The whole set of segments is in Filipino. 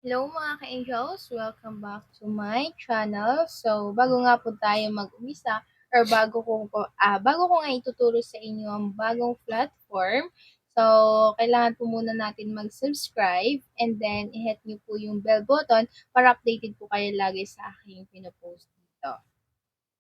Hello mga ka-angels! Welcome back to my channel. So, bago nga po tayo mag-umisa or bago ko nga ituturo sa inyo ang bagong platform, so, kailangan po muna natin mag-subscribe and then i-hit niyo po yung bell button para updated po kayo lagi sa aking pinopost dito.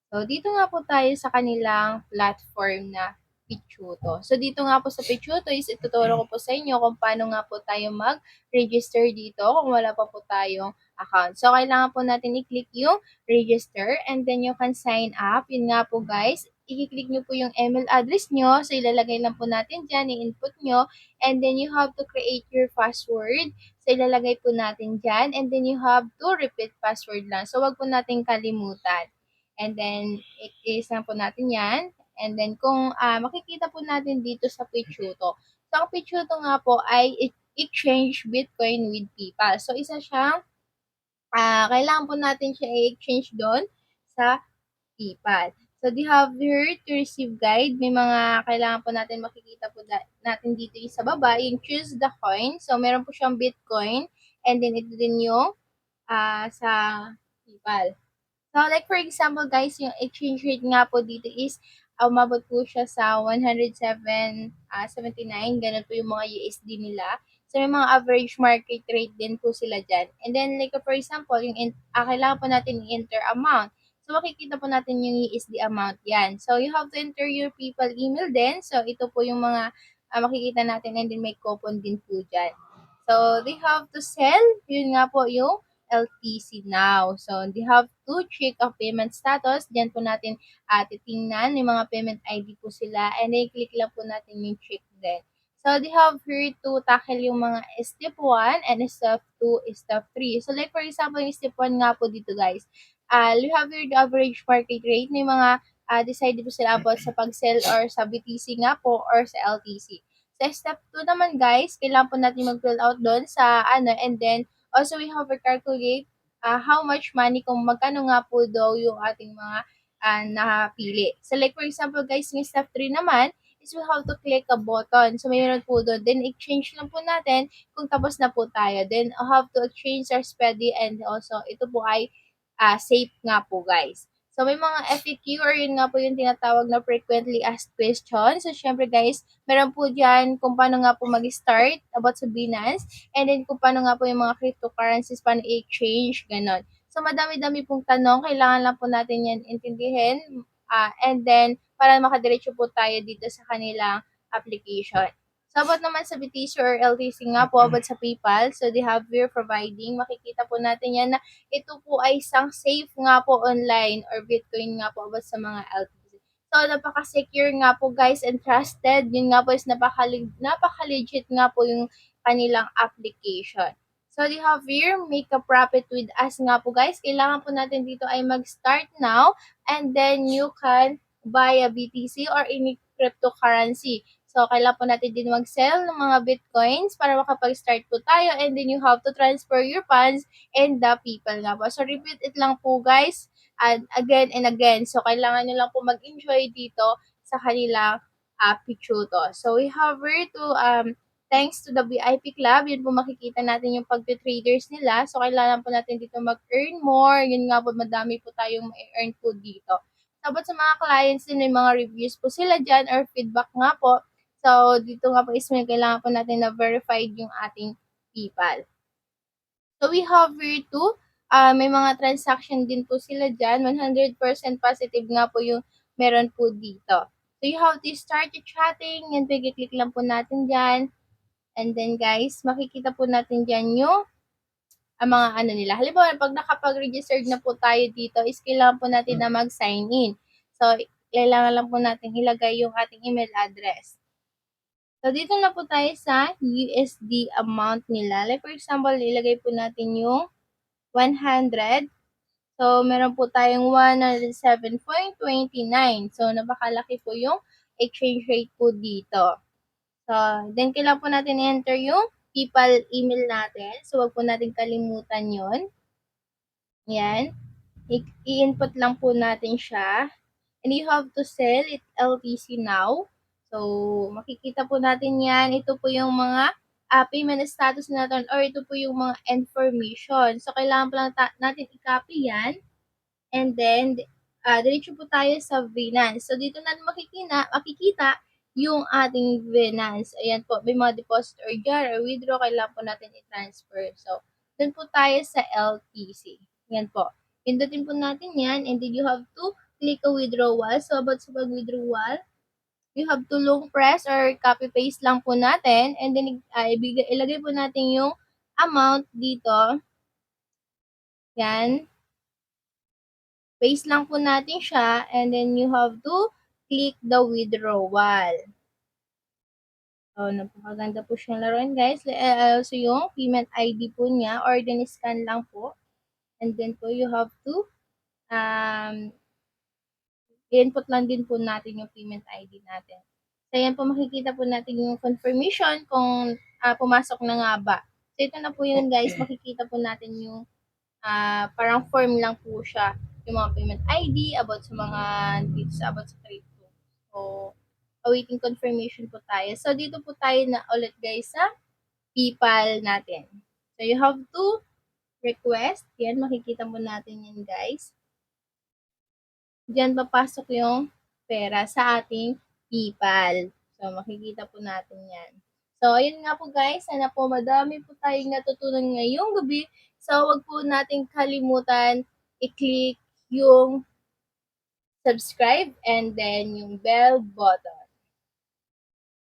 So, dito nga po tayo sa kanilang platform na Pichuto. So, dito nga po sa Pichuto is ituturo ko po sa inyo kung paano nga po tayo mag-register dito kung wala pa po tayong account. So, kailangan po natin i-click yung register and then you can sign up. Yun nga po guys, i-click nyo po yung email address nyo. So, ilalagay lang po natin dyan, i-input nyo. And then you have to create your password. So, ilalagay po natin dyan. And then you have to repeat password lang. So, wag po natin kalimutan. And then, i-case lang po natin yan. And then, kung makikita po natin dito sa Pichuto. So, ang Pichuto nga po ay exchange Bitcoin with PayPal. So, isa siyang, kailangan po natin siya i-exchange doon sa PayPal. So, they have here to receive guide. May mga kailangan po natin makikita po natin dito sa baba. Yung choose the coin. So, meron po siyang Bitcoin. And then, ito din yung sa PayPal. So, like for example guys, yung exchange rate nga po dito is umabot po siya sa 107.79. Ganun po yung mga USD nila. So, may mga average market rate din po sila dyan. And then, like for example, kailangan po natin i-enter amount. So, makikita po natin yung USD amount yan. So, you have to enter your PayPal email din. So, ito po yung mga makikita natin and then may coupon din po dyan. So, they have to sell. Yun nga po yung LTC now. So, they have to check ang payment status. Diyan po natin titingnan. May mga payment ID po sila. And then, click lang po natin yung check din. So, they have here to tackle yung mga step 1 and step 2, step 3. So, like for example, yung step 1 nga po dito guys. You have here the average market rate. May mga decide po sila about sa pag-sell or sa BTC nga po or sa LTC. Sa step 2 naman guys, kailangan po natin mag-fill out doon sa and then also we have to calculate how much money kung magkano nga po daw yung ating mga napili. So like for example guys, yung step 3 naman is we have to click a button. So mayroon po doon. Then exchange lang po natin kung tapos na po tayo. Then I have to exchange our SPEDI and also ito po ay safe nga po guys. So, may mga FAQ or yun nga po yung tinatawag na frequently asked questions. So, syempre guys, meron po dyan kung paano nga po mag-start about sa Binance and then kung paano nga po yung mga cryptocurrencies, paano i-exchange, ganon. So, madami-dami pong tanong. Kailangan lang po natin yan intindihin. And then, para makadiretso po tayo dito sa kanilang application. So, about naman sa BTC or LTC nga po, about sa PayPal, so they have here providing, makikita po natin yan na ito po ay isang safe nga po online or Bitcoin nga po about sa mga LTC. So, napaka-secure nga po guys and trusted. Yun nga po is napaka-legit nga po yung kanilang application. So, they have here, make a profit with us nga po guys. Kailangan po natin dito ay mag-start now and then you can buy a BTC or any cryptocurrency. So, kailangan po natin din mag-sell ng mga Bitcoins para makapag-start po tayo and then you have to transfer your funds and the people nga po. So, repeat it lang po guys and again and again. So, kailangan nyo lang po mag-enjoy dito sa kanilang Pichuto. So, we have here to, thanks to the VIP Club, yun po makikita natin yung pag-traders nila. So, kailangan po natin dito mag-earn more. Yun nga po, madami po tayong ma-earn po dito. Tapos sa mga clients din, may mga reviews po sila dyan or feedback nga po. So, dito nga po is may kailangan po natin na verified yung ating PayPal. So, we have here too, may mga transaction din po sila dyan. 100% positive nga po yung meron po dito. So, you have to start your chatting. Yan, pag-click lang po natin dyan. And then, guys, makikita po natin dyan yung ang mga ano nila. Halimbawa, pag nakapag-register na po tayo dito, is kailangan po natin na mag-sign in. So, kailangan lang po natin ilagay yung ating email address. So, dito na po tayo sa USD amount nila. Like, for example, ilagay po natin yung 100. So, meron po tayong 107.29. So, napakalaki po yung exchange rate po dito. So, then kailangan po natin enter yung PayPal email natin. So, wag po natin kalimutan yon. Yan. I-input lang po natin siya. And you have to sell it LTC now. So, makikita po natin yan. Ito po yung mga payment status natin or ito po yung mga information. So, kailangan pa lang natin i-copy yan. And then, diretso po tayo sa Binance. So, dito natin makikita yung ating Binance. Ayan po, may mga deposit or jar or withdraw, kailangan po natin i-transfer. So, dun po tayo sa LTC. Yan po. Pindutin po natin yan and then you have to click a withdrawal. So, about sa pag-withdrawal, you have to long press or copy paste lang po natin and then ilagay po natin yung amount dito. Yan. Paste lang po natin siya and then you have to click the withdrawal. So, napakaganda po siyang laruin guys. So, yung payment ID po niya or then scan lang po. And then po you have to um, i-input lang din po natin yung payment ID natin. So, yan po makikita po natin yung confirmation kung pumasok na nga ba. So, ito na po yun guys. Makikita po natin yung parang form lang po siya. Yung mga payment ID about sa mga dito about sa trade po. So, awaiting confirmation po tayo. So, dito po tayo na ulit guys sa PayPal natin. So, you have to request. Yan, makikita mo natin yan guys. Diyan papasok yung pera sa ating PayPal. So, makikita po natin yan. So, ayun nga po guys. Sana po madami po tayong natutunan ngayong gabi. So, wag po nating kalimutan i-click yung subscribe and then yung bell button.